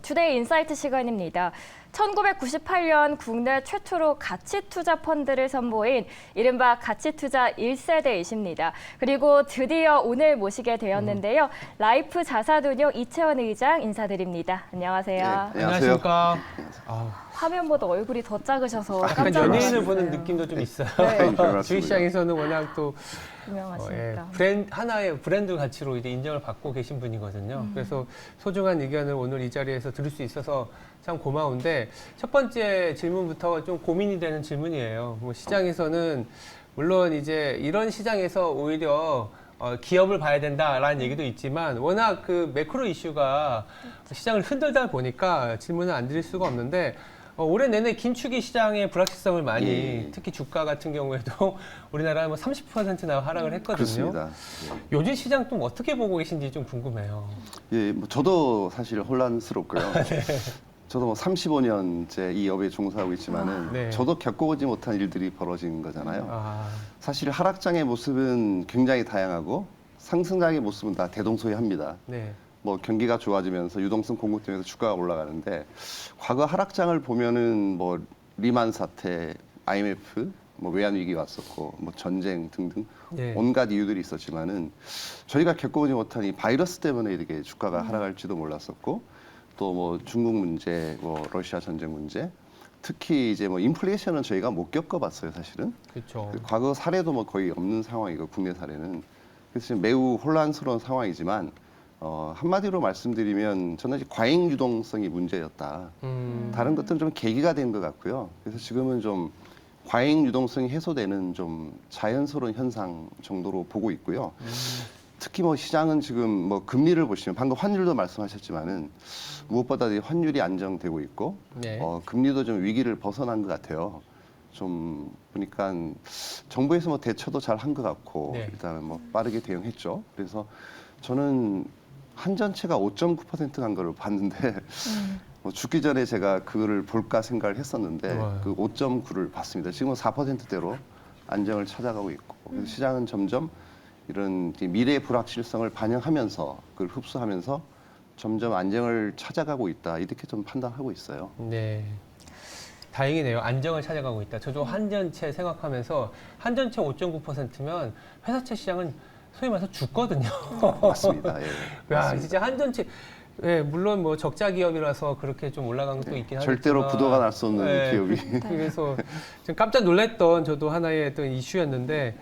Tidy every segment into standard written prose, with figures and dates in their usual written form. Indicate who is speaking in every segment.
Speaker 1: 투데이 인사이트 시간입니다. 1998년 국내 최초로 가치투자 펀드를 선보인 이른바 가치투자 1세대이십니다. 그리고 드디어 오늘 모시게 되었는데요. 라이프 자산운용 이채원 의장 인사드립니다. 안녕하세요.
Speaker 2: 네, 안녕하십니까.
Speaker 1: 화면보다 얼굴이 더 작으셔서
Speaker 2: 약간
Speaker 1: 깜짝
Speaker 2: 연예인을
Speaker 1: 놀랐어요.
Speaker 2: 보는 느낌도 좀 있어요.
Speaker 1: 네.
Speaker 2: 주식시장에서는 워낙 또
Speaker 1: 유명하시니까.
Speaker 2: 하나의 브랜드 가치로 이제 인정을 받고 계신 분이거든요. 그래서 소중한 의견을 오늘 이 자리에서 들을 수 있어서 참 고마운데 첫 번째 질문부터 좀 고민이 되는 질문이에요. 뭐 시장에서는 물론 이제 이런 시장에서 오히려 기업을 봐야 된다라는 얘기도 있지만 워낙 그 매크로 이슈가 시장을 흔들다 보니까 질문을 안 드릴 수가 없는데 올해 내내 긴축이 시장의 불확실성을 많이 특히 주가 같은 경우에도 우리나라 뭐 30%나 하락을 했거든요.
Speaker 3: 그렇습니다.
Speaker 2: 요즘 시장 좀 어떻게 보고 계신지 좀 궁금해요.
Speaker 3: 예, 뭐 저도 사실 혼란스럽고요. 저도 뭐 35년째 이 업에 종사하고 있지만은
Speaker 2: 네.
Speaker 3: 저도 겪어보지 못한 일들이 벌어진 거잖아요. 사실 하락장의 모습은 굉장히 다양하고 상승장의 모습은 다 대동소이합니다.
Speaker 2: 네.
Speaker 3: 뭐 경기가 좋아지면서 유동성 공급되면서 주가가 올라가는데 과거 하락장을 보면은 뭐 리만 사태, IMF, 뭐 외환 위기 왔었고 뭐 전쟁 등등
Speaker 2: 네.
Speaker 3: 온갖 이유들이 있었지만은 저희가 겪어보지 못한 이 바이러스 때문에 이렇게 주가가 하락할지도 몰랐었고 또 뭐 중국 문제, 뭐 러시아 전쟁 문제, 특히 이제 뭐 인플레이션은 저희가 못 겪어봤어요, 사실은.
Speaker 2: 그렇죠.
Speaker 3: 과거 사례도 뭐 거의 없는 상황이고 국내 사례는 그래서 지금 매우 혼란스러운 상황이지만 한마디로 말씀드리면 저는 이제 과잉 유동성이 문제였다. 다른 것들은 좀 계기가 된 것 같고요. 그래서 지금은 좀 과잉 유동성이 해소되는 좀 자연스러운 현상 정도로 보고 있고요. 특히 뭐 시장은 지금 뭐 금리를 보시면 방금 환율도 말씀하셨지만은 무엇보다 환율이 안정되고 있고
Speaker 2: 네.
Speaker 3: 금리도 좀 위기를 벗어난 것 같아요. 좀 보니까 정부에서 뭐 대처도 잘 한 것 같고
Speaker 2: 네.
Speaker 3: 일단은 뭐 빠르게 대응했죠. 그래서 저는 한전체가 5.9%간 거를 봤는데 뭐 죽기 전에 제가 그거를 볼까 생각을 했었는데 그 5.9를 봤습니다. 지금은 4%대로 안정을 찾아가고 있고 그래서 시장은 점점 이런 미래의 불확실성을 반영하면서 그걸 흡수하면서 점점 안정을 찾아가고 있다 이렇게 좀 판단하고 있어요.
Speaker 2: 네. 다행이네요. 안정을 찾아가고 있다. 저도 한전체 생각하면서 한전체 5.9%면 회사채 시장은 소위 말해서 죽거든요.
Speaker 3: 맞습니다. 예,
Speaker 2: 야,
Speaker 3: 맞습니다.
Speaker 2: 진짜 한전체 예, 물론 뭐 적자 기업이라서 그렇게 좀 올라간 것도 있긴 하지만
Speaker 3: 절대로 부도가 날 수 없는 기업이.
Speaker 2: 그래서 좀 깜짝 놀랐던 저도 하나의 어떤 이슈였는데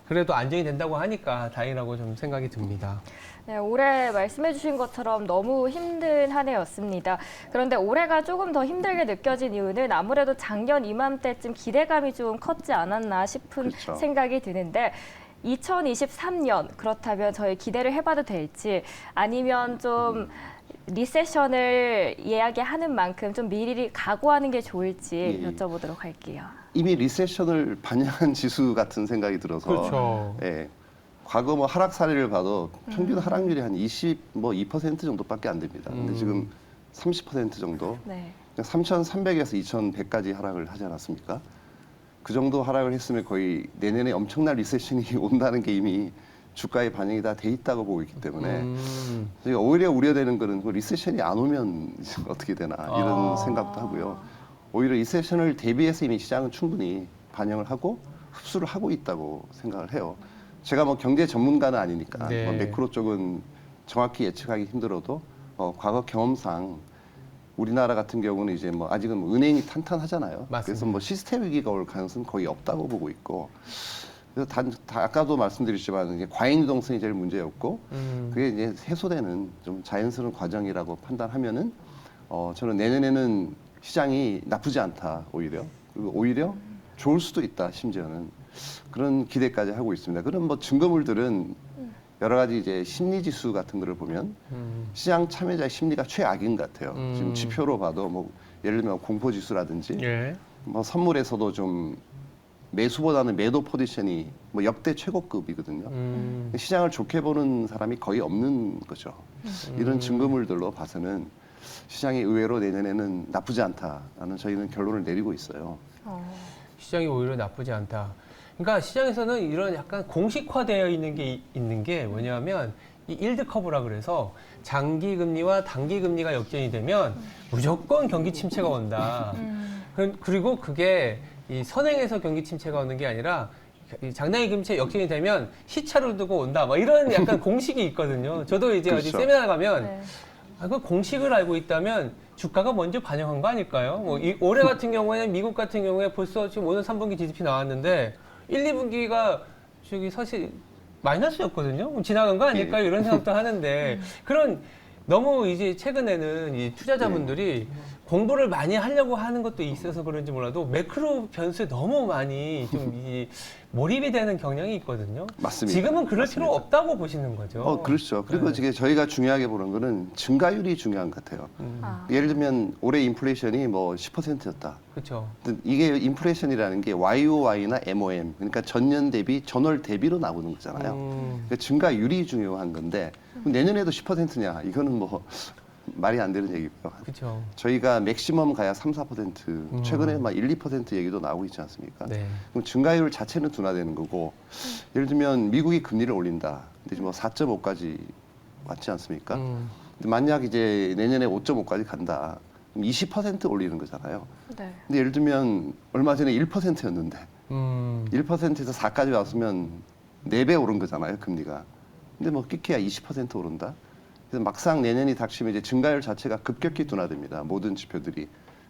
Speaker 2: 그래도 안정이 된다고 하니까 다행이라고 좀 생각이 듭니다.
Speaker 1: 네, 올해 말씀해 주신 것처럼 너무 힘든 한 해였습니다. 그런데 올해가 조금 더 힘들게 느껴진 이유는 아무래도 작년 이맘때쯤 기대감이 좀 컸지 않았나 싶은
Speaker 3: 그렇죠.
Speaker 1: 생각이 드는데 2023년 그렇다면 저희 기대를 해봐도 될지 아니면 좀 리세션을 이야기하는 만큼 좀 미리 각오하는 게 좋을지 여쭤보도록 할게요.
Speaker 3: 이미 리세션을 반영한 지수 같은 생각이 들어서
Speaker 2: 그렇죠.
Speaker 3: 예, 과거 뭐 하락 사례를 봐도 평균 하락률이 한 2% 정도밖에 안 됩니다. 근데 지금 30% 정도,
Speaker 1: 네.
Speaker 3: 3,300에서 2,100까지 하락을 하지 않았습니까? 그 정도 하락을 했으면 거의 내년에 엄청난 리세션이 온다는 게 이미 주가에 반영이 다 돼 있다고 보고 있기 때문에 저희가 오히려 우려되는 거는 그 리세션이 안 오면 어떻게 되나 이런 생각도 하고요. 오히려 리세션을 대비해서 이미 시장은 충분히 반영을 하고 흡수를 하고 있다고 생각을 해요. 제가 뭐 경제 전문가는 아니니까
Speaker 2: 네.
Speaker 3: 뭐 매크로 쪽은 정확히 예측하기 힘들어도 과거 경험상 우리나라 같은 경우는 이제 뭐 아직은 뭐 은행이 탄탄하잖아요.
Speaker 2: 맞습니다.
Speaker 3: 그래서 뭐 시스템 위기가 올 가능성은 거의 없다고 보고 있고. 그래서 아까도 말씀드렸지만 이제 과잉 유동성이 제일 문제였고 그게 이제 해소되는 좀 자연스러운 과정이라고 판단하면은 저는 내년에는 시장이 나쁘지 않다 오히려 그리고 오히려 좋을 수도 있다 심지어는 그런 기대까지 하고 있습니다. 그런 뭐 증거물들은 여러 가지 이제 심리 지수 같은 거를 보면 시장 참여자의 심리가 최악인 것 같아요. 지금 지표로 봐도 뭐 예를 들면 공포 지수라든지
Speaker 2: 예.
Speaker 3: 뭐 선물에서도 좀 매수보다는 매도 포지션이 뭐 역대 최고급이거든요. 시장을 좋게 보는 사람이 거의 없는 거죠. 이런 증거물들로 봐서는 시장이 의외로 내년에는 나쁘지 않다라는 저희는 결론을 내리고 있어요.
Speaker 2: 시장이 오히려 나쁘지 않다. 그러니까 시장에서는 이런 약간 공식화되어 있는 게 뭐냐면 이 일드 커브라 그래서 장기 금리와 단기 금리가 역전이 되면 무조건 경기 침체가 온다. 그리고 그게 이 선행에서 경기 침체가 오는 게 아니라 이 장단기 금리 역전이 되면 시차를 두고 온다. 뭐 이런 약간 공식이 있거든요. 저도 이제
Speaker 3: 그렇죠.
Speaker 2: 어디 세미나 가면
Speaker 1: 네.
Speaker 2: 그 공식을 알고 있다면 주가가 먼저 반영한 거 아닐까요? 뭐 올해 같은 경우에는 미국 같은 경우에 벌써 지금 오늘 3분기 GDP 나왔는데 1, 2분기가 저기 사실 마이너스였거든요. 그럼 지나간 거 아닐까요? 이런 생각도 하는데 그런 너무 이제 최근에는 이 투자자분들이 공부를 많이 하려고 하는 것도 있어서 그런지 몰라도 매크로 변수에 너무 많이 좀 이 몰입이 되는 경향이 있거든요.
Speaker 3: 맞습니다.
Speaker 2: 지금은 그럴
Speaker 3: 맞습니다.
Speaker 2: 필요 없다고 보시는 거죠.
Speaker 3: 그렇죠. 그리고
Speaker 2: 네.
Speaker 3: 지금 저희가 중요하게 보는 거는 증가율이 중요한 것 같아요.
Speaker 1: 아.
Speaker 3: 예를 들면 올해 인플레이션이 뭐 10%였다.
Speaker 2: 그렇죠.
Speaker 3: 이게 인플레이션이라는 게 YOY나 MOM, 그러니까 전년 대비, 전월 대비로 나오는 거잖아요. 그러니까 증가율이 중요한 건데 내년에도 10%냐? 이거는 뭐 말이 안 되는 얘기고요.
Speaker 2: 그렇죠.
Speaker 3: 저희가 맥시멈 가야 3, 4%, 최근에 막 1, 2% 얘기도 나오고 있지 않습니까?
Speaker 2: 네.
Speaker 3: 그럼 증가율 자체는 둔화되는 거고, 예를 들면 미국이 금리를 올린다. 근데 지금 뭐 4.5까지 왔지 않습니까? 근데 만약 이제 내년에 5.5까지 간다. 그럼 20% 올리는 거잖아요.
Speaker 1: 네.
Speaker 3: 근데 예를 들면 얼마 전에 1%였는데 1%에서 4까지 왔으면 4배 오른 거잖아요, 금리가. 근데 뭐 끼케야 20% 오른다. 그래서 막상 내년이 닥치면 이제 증가율 자체가 급격히 둔화됩니다. 모든 지표들이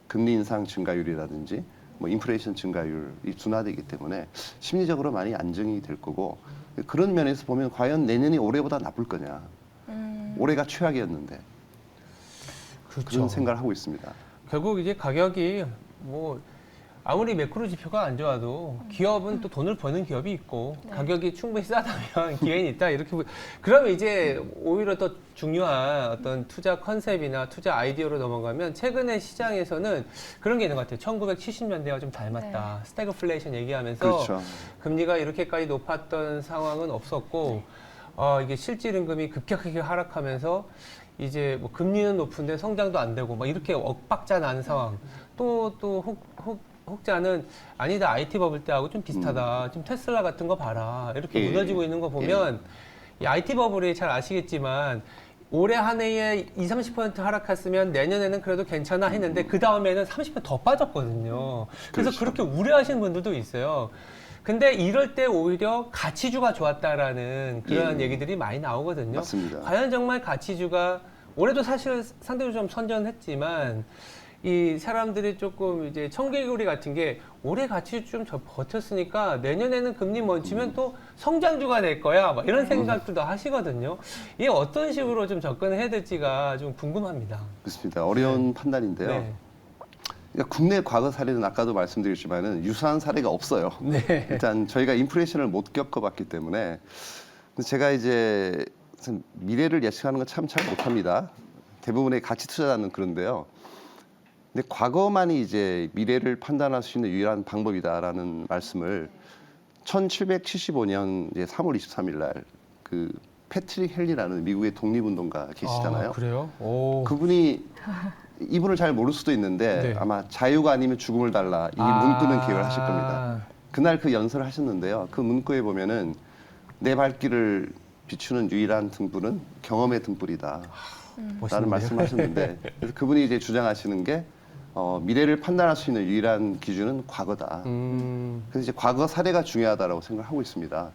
Speaker 3: 금리 인상 증가율이라든지 뭐 인플레이션 증가율이 둔화되기 때문에 심리적으로 많이 안정이 될 거고 그런 면에서 보면 과연 내년이 올해보다 나쁠 거냐. 올해가 최악이었는데
Speaker 2: 그렇죠.
Speaker 3: 그런 생각을 하고 있습니다.
Speaker 2: 결국 이제 가격이 뭐 아무리 매크로 지표가 안 좋아도 기업은 또 돈을 버는 기업이 있고
Speaker 1: 네.
Speaker 2: 가격이 충분히 싸다면 기회는 있다 이렇게 그러면 이제 오히려 더 중요한 어떤 투자 컨셉이나 투자 아이디어로 넘어가면 최근에 시장에서는 그런 게 있는 것 같아요. 1970년대와 좀 닮았다. 스태그플레이션 얘기하면서
Speaker 3: 그렇죠.
Speaker 2: 금리가 이렇게까지 높았던 상황은 없었고 이게 실질 임금이 급격하게 하락하면서 이제 뭐 금리는 높은데 성장도 안 되고 막 이렇게 엇박자 나는 상황. 혹자는 아니다 IT 버블 때하고 좀 비슷하다. 좀 테슬라 같은 거 봐라. 이렇게
Speaker 3: 예.
Speaker 2: 무너지고 있는 거 보면 이 IT 버블이 잘 아시겠지만 올해 한 해에 20-30% 하락했으면 내년에는 그래도 괜찮아 했는데 그 다음에는 30%더 빠졌거든요. 그래서
Speaker 3: 그렇죠.
Speaker 2: 그렇게 우려하시는 분들도 있어요. 근데 이럴 때 오히려 가치주가 좋았다라는 그런
Speaker 3: 예.
Speaker 2: 얘기들이 많이 나오거든요.
Speaker 3: 맞습니다.
Speaker 2: 과연 정말 가치주가 올해도 사실 상대적으로 좀 선전했지만 이 사람들이 조금 이제 청개구리 같은 게 올해 가치주 좀 버텼으니까 내년에는 금리 멈추면 또 성장주가 될 거야. 막 이런 생각들도 하시거든요. 이게 어떤 식으로 좀 접근을 해야 될지가 좀 궁금합니다.
Speaker 3: 그렇습니다. 어려운 판단인데요.
Speaker 2: 네.
Speaker 3: 그러니까 국내 과거 사례는 아까도 말씀드렸지만은 유사한 사례가 없어요.
Speaker 2: 네.
Speaker 3: 일단 저희가 인플레이션을 못 겪어봤기 때문에 제가 이제 미래를 예측하는 건 참 잘 못합니다. 대부분의 가치 투자자는 그런데요. 근데 과거만이 이제 미래를 판단할 수 있는 유일한 방법이다라는 말씀을 1775년 이제 3월 23일 날 그 패트릭 헨리라는 미국의 독립운동가 계시잖아요.
Speaker 2: 그래요? 오.
Speaker 3: 그분이 이분을 잘 모를 수도 있는데
Speaker 2: 네.
Speaker 3: 아마 자유가 아니면 죽음을 달라 이 문구는 기억을 하실 겁니다. 그날 그 연설을 하셨는데요. 그 문구에 보면은 내 발길을 비추는 유일한 등불은 경험의 등불이다. 라는
Speaker 2: 멋있는데요?
Speaker 3: 말씀하셨는데 그래서 그분이 이제 주장하시는 게 미래를 판단할 수 있는 유일한 기준은 과거다. 그래서 이제 과거 사례가 중요하다라고 생각하고 있습니다.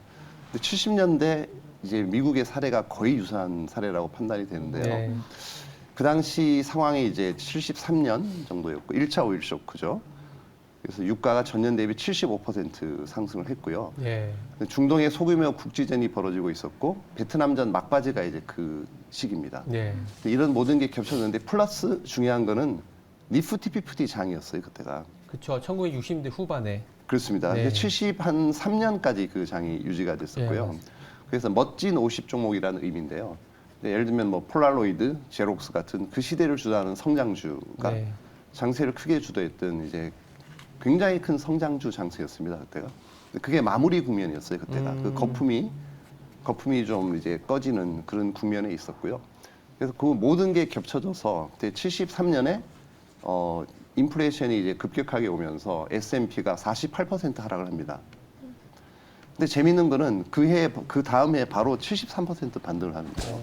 Speaker 3: 근데 70년대 이제 미국의 사례가 거의 유사한 사례라고 판단이 되는데요.
Speaker 2: 네.
Speaker 3: 그 당시 상황이 이제 73년 정도였고 1차 오일 쇼크죠. 그래서 유가가 전년 대비 75% 상승을 했고요.
Speaker 2: 네.
Speaker 3: 중동의 소규모 국지전이 벌어지고 있었고 베트남전 막바지가 이제 그 시기입니다.
Speaker 2: 네.
Speaker 3: 이런 모든 게 겹쳤는데 플러스 중요한 거는 니프티 피프티 장이었어요 그때가.
Speaker 2: 그렇죠. 1960년대 후반에.
Speaker 3: 그렇습니다.
Speaker 2: 네.
Speaker 3: 73년까지 그 장이 유지가 됐었고요.
Speaker 2: 네,
Speaker 3: 그래서 멋진 50 종목이라는 의미인데요. 예를 들면 뭐 폴라로이드, 제록스 같은 그 시대를 주도하는 성장주가
Speaker 2: 네.
Speaker 3: 장세를 크게 주도했던 이제 굉장히 큰 성장주 장세였습니다 그때가. 그게 마무리 국면이었어요 그때가. 그 거품이 좀 이제 꺼지는 그런 국면에 있었고요. 그래서 그 모든 게 겹쳐져서 그때 73년에 인플레이션이 이제 급격하게 오면서 S&P가 48% 하락을 합니다. 근데 재밌는 거는 그 다음 해 바로 73% 반등을 하는 거예요.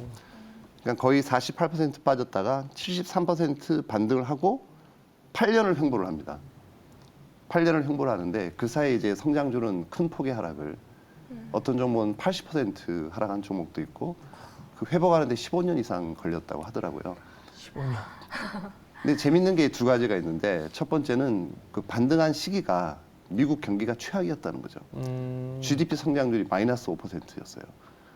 Speaker 3: 그러니까 거의 48% 빠졌다가 73% 반등을 하고 8년을 횡보를 합니다. 8년을 횡보를 하는데 그 사이에 이제 성장주는 큰 폭의 하락을 어떤 종목은 80% 하락한 종목도 있고 그 회복하는데 15년 이상 걸렸다고 하더라고요.
Speaker 2: 15년.
Speaker 3: 근데 재밌는 게 두 가지가 있는데 첫 번째는 그 반등한 시기가 미국 경기가 최악이었다는 거죠. GDP 성장률이 마이너스 5%였어요.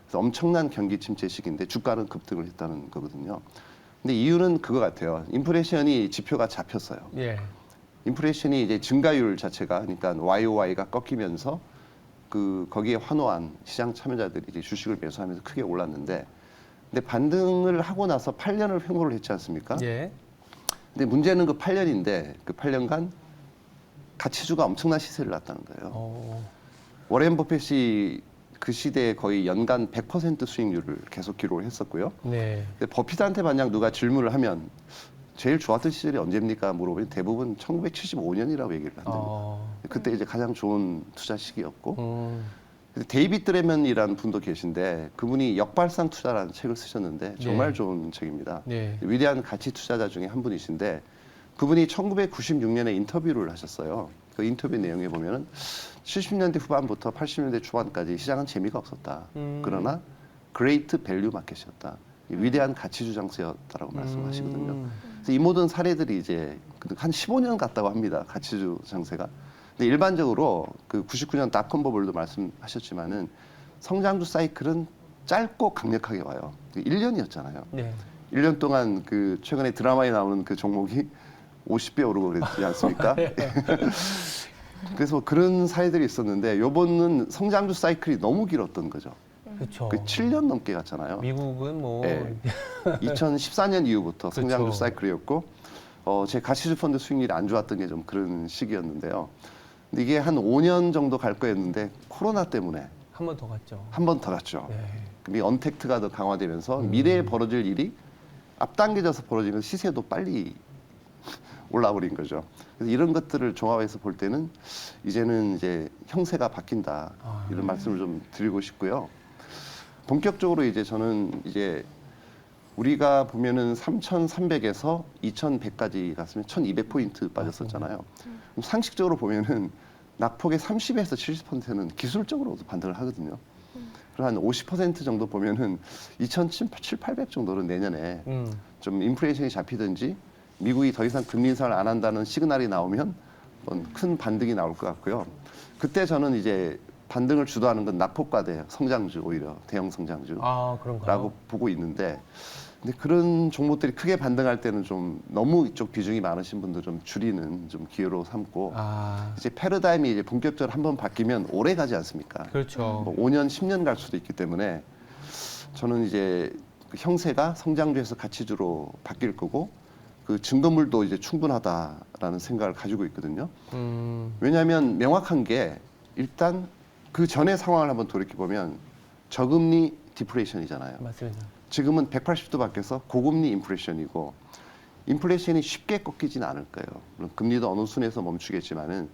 Speaker 3: 그래서 엄청난 경기 침체 시기인데 주가는 급등을 했다는 거거든요. 근데 이유는 그거 같아요. 인플레이션이 지표가 잡혔어요.
Speaker 2: 예.
Speaker 3: 인플레이션이 이제 증가율 자체가 그러니까 YOY가 꺾이면서 거기에 환호한 시장 참여자들이 이제 주식을 매수하면서 크게 올랐는데 근데 반등을 하고 나서 8년을 횡보를 했지 않습니까?
Speaker 2: 예.
Speaker 3: 근데 문제는 그 8년인데 그 8년간 가치주가 엄청난 시세를 났다는 거예요. 워렌 버핏이 그 시대에 거의 연간 100% 수익률을 계속 기록을 했었고요.
Speaker 2: 네.
Speaker 3: 근데 버핏한테 만약 누가 질문을 하면 제일 좋았던 시절이 언제입니까? 물어보면 대부분 1975년이라고 얘기를 한답니다. 그때 이제 가장 좋은 투자 시기였고. 데이빗 드레먼이라는 분도 계신데 그분이 역발상 투자라는 책을 쓰셨는데 정말
Speaker 2: 네.
Speaker 3: 좋은 책입니다.
Speaker 2: 네.
Speaker 3: 위대한 가치 투자자 중에 한 분이신데 그분이 1996년에 인터뷰를 하셨어요. 그 인터뷰 내용에 보면은 70년대 후반부터 80년대 초반까지 시장은 재미가 없었다. 그러나 그레이트 밸류 마켓이었다. 위대한 가치 주장세였다라고 말씀하시거든요. 그래서 이 모든 사례들이 이제 한 15년 갔다고 합니다. 가치주 장세가. 근데 일반적으로 그 99년 닷컴 버블도 말씀하셨지만은 성장주 사이클은 짧고 강력하게 와요. 1년이었잖아요.
Speaker 2: 네.
Speaker 3: 1년 동안 그 최근에 드라마에 나오는 그 종목이 50배 오르고 그랬지 않습니까? 그래서 그런 사례들이 있었는데 요번은 성장주 사이클이 너무 길었던 거죠.
Speaker 2: 그렇죠.
Speaker 3: 그 7년 넘게 갔잖아요.
Speaker 2: 미국은 뭐
Speaker 3: 네. 2014년 이후부터 성장주
Speaker 2: 그쵸.
Speaker 3: 사이클이었고 제 가치주 펀드 수익률이 안 좋았던 게 좀 그런 시기였는데요. 근데 이게 한 5년 정도 갈 거였는데 코로나 때문에
Speaker 2: 한 번 더 갔죠.
Speaker 3: 한 번 더 갔죠.
Speaker 2: 네.
Speaker 3: 미 언택트가 더 강화되면서 미래에 벌어질 일이 앞당겨져서 벌어지면 시세도 빨리 올라버린 거죠. 그래서 이런 것들을 종합해서 볼 때는 이제는 이제 형세가 바뀐다 이런 말씀을 좀 드리고 싶고요. 본격적으로 이제 저는 이제 우리가 보면은 3,300에서 2,100까지 갔으면 1,200포인트 빠졌었잖아요. 그럼 상식적으로 보면은 낙폭의 30에서 70%는 기술적으로도 반등을 하거든요. 그럼 한 50% 정도 보면은 2,700, 800 정도는 내년에 좀 인플레이션이 잡히든지 미국이 더 이상 금리 인상을 안 한다는 시그널이 나오면 큰 반등이 나올 것 같고요. 그때 저는 이제 반등을 주도하는 건 낙폭과대 성장주 오히려 대형 성장주라고
Speaker 2: 그런가요?
Speaker 3: 보고 있는데 근데 그런 종목들이 크게 반등할 때는 좀 너무 이쪽 비중이 많으신 분들 좀 줄이는 좀 기회로 삼고 이제 패러다임이 이제 본격적으로 한번 바뀌면 오래 가지 않습니까?
Speaker 2: 그렇죠.
Speaker 3: 뭐 5년, 10년 갈 수도 있기 때문에 저는 이제 그 형세가 성장주에서 가치주로 바뀔 거고 그 증거물도 이제 충분하다라는 생각을 가지고 있거든요. 왜냐하면 명확한 게 일단 그 전의 상황을 한번 돌이켜 보면 저금리 디플레이션이잖아요.
Speaker 2: 맞습니다.
Speaker 3: 지금은 180도 바뀌어서 고금리 인플레이션이고 인플레이션이 쉽게 꺾이진 않을 거예요. 물론 금리도 어느 순에서 멈추겠지만은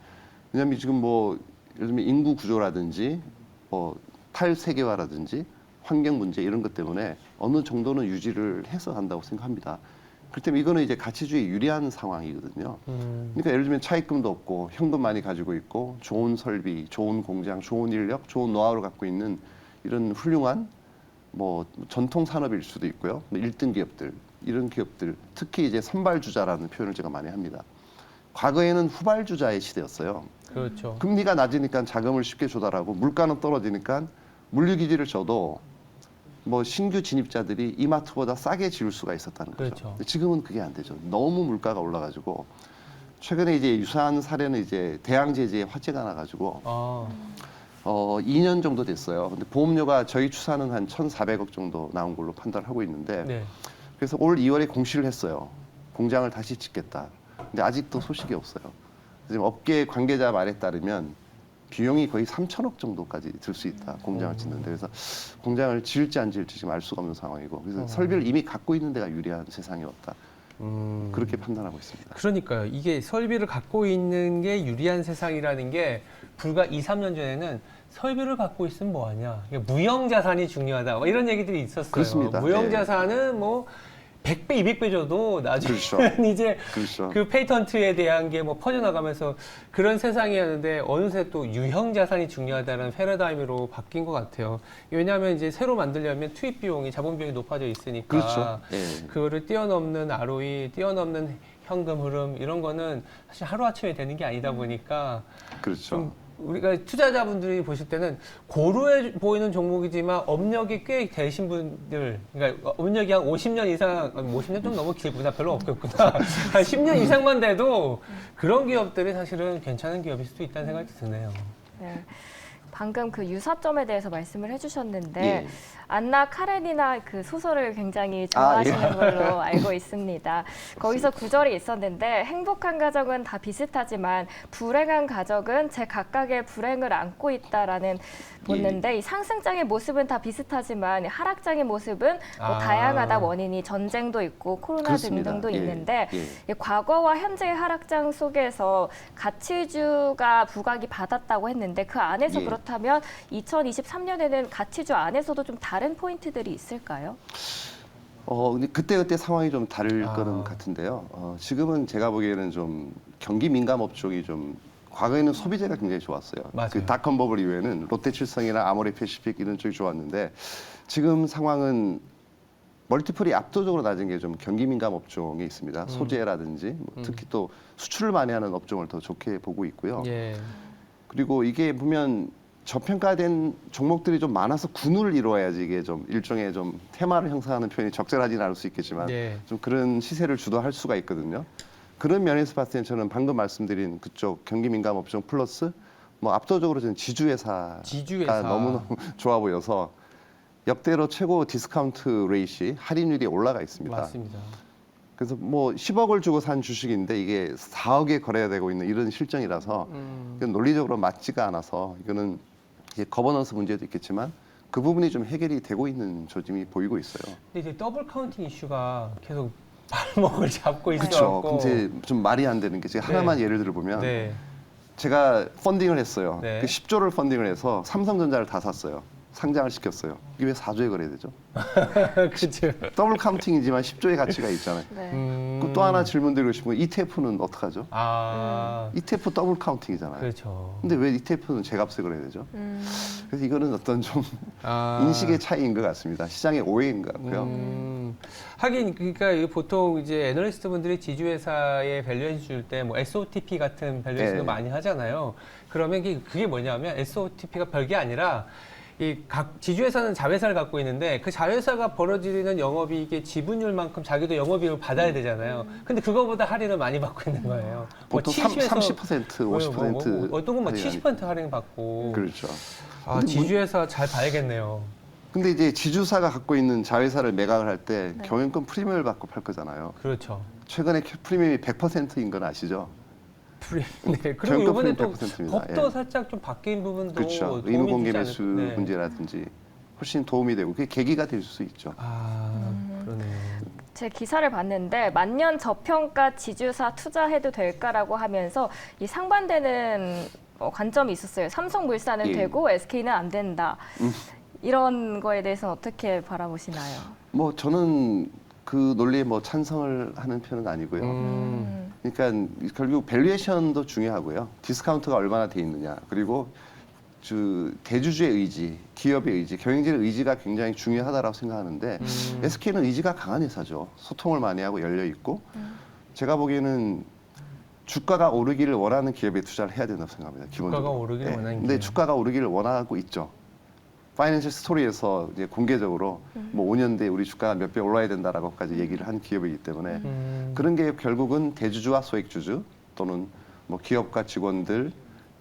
Speaker 3: 왜냐하면 지금 뭐 예를 들면 인구 구조라든지 뭐 탈세계화라든지 환경 문제 이런 것 때문에 어느 정도는 유지를 해서 간다고 생각합니다. 그렇기 때문에 이거는 이제 가치주의에 유리한 상황이거든요. 그러니까 예를 들면 차입금도 없고 현금 많이 가지고 있고 좋은 설비, 좋은 공장, 좋은 인력, 좋은 노하우를 갖고 있는 이런 훌륭한 뭐 전통 산업일 수도 있고요. 1등 기업들, 이런 기업들, 특히 이제 선발주자라는 표현을 제가 많이 합니다. 과거에는 후발주자의 시대였어요.
Speaker 2: 그렇죠.
Speaker 3: 금리가 낮으니까 자금을 쉽게 조달하고 물가는 떨어지니까 물류기지를 줘도 뭐 신규 진입자들이 이마트보다 싸게 지을 수가 있었다는 거죠.
Speaker 2: 그렇죠.
Speaker 3: 근데 지금은 그게 안 되죠. 너무 물가가 올라가지고 최근에 이제 유사한 사례는 이제 대항 제재에 화제가 나가지고 2년 정도 됐어요. 근데 보험료가 저희 추산은 한 1,400억 정도 나온 걸로 판단하고 있는데
Speaker 2: 네.
Speaker 3: 그래서 올 2월에 공시를 했어요. 공장을 다시 짓겠다. 근데 아직도 소식이 없어요. 지금 업계 관계자 말에 따르면 비용이 거의 3천억 정도까지 들 수 있다. 공장을 짓는데 그래서 공장을 지을지 안 지을지 지금 알 수가 없는 상황이고 그래서 설비를 이미 갖고 있는 데가 유리한 세상이 왔다. 그렇게 판단하고 있습니다.
Speaker 2: 그러니까요. 이게 설비를 갖고 있는 게 유리한 세상이라는 게 불과 2, 3년 전에는 설비를 갖고 있으면 뭐하냐. 무형 자산이 중요하다. 뭐 이런 얘기들이 있었어요.
Speaker 3: 그렇습니다.
Speaker 2: 무형
Speaker 3: 네.
Speaker 2: 자산은 뭐 100배, 200배 줘도 나중에
Speaker 3: 그렇죠.
Speaker 2: 이제
Speaker 3: 그렇죠.
Speaker 2: 그 페이턴트에 대한 게 뭐 퍼져나가면서 그런 세상이었는데 어느새 또 유형 자산이 중요하다는 패러다임으로 바뀐 것 같아요. 왜냐하면 이제 새로 만들려면 투입 비용이 자본 비용이 높아져 있으니까
Speaker 3: 그렇죠. 예.
Speaker 2: 그거를 뛰어넘는 ROE, 뛰어넘는 현금 흐름 이런 거는 사실 하루아침에 되는 게 아니다 보니까
Speaker 3: 그렇죠.
Speaker 2: 좀 우리가 투자자분들이 보실 때는 고루해 보이는 종목이지만 업력이 꽤 되신 분들, 그러니까 업력이 한 50년 이상, 50년 좀 너무 길구나, 별로 없겠구나. 한 10년 이상만 돼도 그런 기업들이 사실은 괜찮은 기업일 수도 있다는 생각이 드네요.
Speaker 1: 네. 방금 그 유사점에 대해서 말씀을 해주셨는데
Speaker 3: 예.
Speaker 1: 안나 카레니나 그 소설을 굉장히 좋아하시는
Speaker 3: 예.
Speaker 1: 걸로 알고 있습니다. 거기서 구절이 있었는데 행복한 가정은 다 비슷하지만 불행한 가정은 제 각각의 불행을 안고 있다라는 보는데 이 상승장의 모습은 다 비슷하지만 하락장의 모습은 뭐 다양하다. 원인이 전쟁도 있고 코로나
Speaker 3: 그렇습니다.
Speaker 1: 등등도
Speaker 3: 예.
Speaker 1: 있는데
Speaker 3: 예.
Speaker 1: 이 과거와 현재의 하락장 속에서 가치주가 부각이 받았다고 했는데 그 안에서
Speaker 3: 예.
Speaker 1: 그렇다면 2023년에는 가치주 안에서도 좀 다른 포인트들이 있을까요?
Speaker 3: 근데 그때 상황이 좀 다를 거는 같은데요. 지금은 제가 보기에는 좀 경기 민감 업종이 좀 과거에는 소비재가 굉장히 좋았어요.
Speaker 2: 맞아요.
Speaker 3: 그 닷컴 버블 이후에는 롯데칠성이나 아모레 패시픽 이런 쪽이 좋았는데 지금 상황은 멀티플이 압도적으로 낮은 게 좀 경기 민감 업종에 있습니다. 소재라든지 뭐 특히 또 수출을 많이 하는 업종을 더 좋게 보고 있고요.
Speaker 2: 예.
Speaker 3: 그리고 이게 보면 저평가된 종목들이 좀 많아서 군을 이루어야지 이게 좀 일종의 좀 테마를 형성하는 표현이 적절하지는 않을 수 있겠지만
Speaker 2: 예.
Speaker 3: 좀 그런 시세를 주도할 수가 있거든요. 그런 면에서 봤을 때는 저는 방금 말씀드린 그쪽 경기 민감 업종 플러스 뭐 압도적으로 저는 지주회사가
Speaker 2: 지주회사.
Speaker 3: 너무너무 좋아 보여서 역대로 최고 디스카운트 레이시 할인율이 올라가 있습니다.
Speaker 2: 맞습니다.
Speaker 3: 그래서 뭐 10억을 주고 산 주식인데 이게 4억에 거래되고 있는 이런 실정이라서 이건 논리적으로 맞지가 않아서 이거는 이제 거버넌스 문제도 있겠지만 그 부분이 좀 해결이 되고 있는 조짐이 보이고 있어요.
Speaker 2: 근데 이제 더블 카운팅 이슈가 계속 발목을 잡고
Speaker 3: 그렇죠.
Speaker 2: 있어갖고.
Speaker 3: 근데 좀 말이 안 되는 게 제가
Speaker 2: 네.
Speaker 3: 하나만 예를 들어보면
Speaker 2: 네.
Speaker 3: 제가 펀딩을 했어요.
Speaker 2: 네.
Speaker 3: 그 10조를 펀딩을 해서 삼성전자를 다 샀어요. 상장을 시켰어요. 이게 왜 4조에 거래되죠?
Speaker 2: 그렇죠.
Speaker 3: 더블 카운팅이지만 10조의 가치가 있잖아요.
Speaker 1: 네.
Speaker 3: 그또 하나 질문 드리고 싶은 건 ETF는 어떡하죠?
Speaker 2: 아,
Speaker 3: ETF 더블 카운팅이잖아요.
Speaker 2: 그렇죠.
Speaker 3: 근데 왜 ETF는 제값에 거래야 되죠? 그래서 이거는 어떤 좀
Speaker 2: 아.
Speaker 3: 인식의 차이인 것 같습니다. 시장의 오해인 것 같고요.
Speaker 2: 하긴 그러니까 이게 보통 이제 애널리스트 분들이 지주회사에 밸류에이션 줄 때 뭐 SOTP 같은 밸류에이션도
Speaker 3: 네.
Speaker 2: 많이 하잖아요. 그러면 그게 뭐냐면 SOTP가 별게 아니라 이 각 지주회사는 자회사를 갖고 있는데 그 자회사가 벌어들이는 영업이익의 지분율만큼 자기도 영업이익을 받아야 되잖아요. 근데 그거보다 할인을 많이 받고 있는 거예요.
Speaker 3: 보통 30%, 50%
Speaker 2: 어떤 건뭐
Speaker 3: 할인이
Speaker 2: 70% 할인 받고.
Speaker 3: 그렇죠.
Speaker 2: 아,
Speaker 3: 근데
Speaker 2: 지주회사 잘 봐야겠네요.
Speaker 3: 근데 이제 지주사가 갖고 있는 자회사를 매각을 할 때 경영권 프리미엄을 받고 팔 거잖아요.
Speaker 2: 그렇죠.
Speaker 3: 최근에 프리미엄이 100%인 건 아시죠?
Speaker 2: 네. 그리고
Speaker 3: 경영권
Speaker 2: 이번에 또
Speaker 3: 100%입니다.
Speaker 2: 법도
Speaker 3: 예.
Speaker 2: 살짝 좀 바뀐 부분도
Speaker 3: 그렇죠.
Speaker 2: 도움이
Speaker 3: 의무 공개
Speaker 2: 되지
Speaker 3: 매수
Speaker 2: 않을까. 네.
Speaker 3: 문제라든지 훨씬 도움이 되고 그게 계기가 될 수 있죠.
Speaker 2: 아, 그러네요.
Speaker 1: 제 기사를 봤는데 만년 저평가 지주사 투자해도 될까라고 하면서 이 상반되는 관점이 있었어요. 삼성물산은
Speaker 3: 예.
Speaker 1: 되고 SK는 안 된다. 이런 거에 대해서는 어떻게 바라보시나요?
Speaker 3: 뭐 저는 그 논리에 뭐 찬성을 하는 편은 아니고요. 그러니까 결국 밸류에이션도 중요하고요. 디스카운트가 얼마나 돼 있느냐. 그리고 대주주의 의지, 기업의 의지, 경영진의 의지가 굉장히 중요하다고 생각하는데 SK는 의지가 강한 회사죠. 소통을 많이 하고 열려 있고 제가 보기에는 주가가 오르기를 원하는 기업에 투자를 해야 된다고 생각합니다. 기본적으로.
Speaker 2: 주가가 오르기를 원하는
Speaker 3: 근데
Speaker 2: 기업.
Speaker 3: 주가가 오르기를 원하고 있죠. 파이낸셜 스토리에서 이제 공개적으로 뭐 5년 뒤에 우리 주가가 몇 배 올라야 된다라고까지 얘기를 한 기업이기 때문에 그런 게 결국은 대주주와 소액주주 또는 뭐 기업과 직원들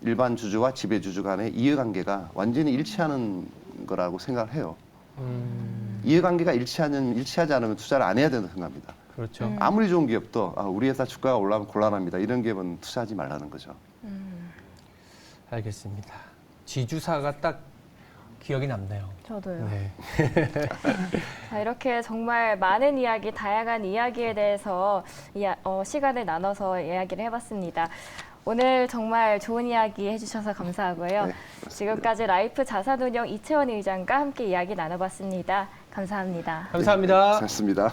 Speaker 3: 일반 주주와 지배주주 간의 이해관계가 완전히 일치하는 거라고 생각을 해요. 이해관계가 일치하지 않으면 투자를 안 해야 된다고 생각합니다.
Speaker 2: 그렇죠.
Speaker 3: 아무리 좋은 기업도 우리 회사 주가가 올라가면 곤란합니다. 이런 기업은 투자하지 말라는 거죠.
Speaker 2: 알겠습니다. 지주사가 딱 기억이 남네요.
Speaker 1: 저도요.
Speaker 2: 네.
Speaker 1: 자, 이렇게 정말 많은 이야기, 다양한 이야기에 대해서 시간을 나눠서 이야기를 해봤습니다. 오늘 정말 좋은 이야기 해주셔서 감사하고요.
Speaker 3: 네,
Speaker 1: 지금까지 라이프 자산운용 이채원 의장과 함께 이야기 나눠봤습니다. 감사합니다.
Speaker 2: 감사합니다.
Speaker 3: 잘했습니다.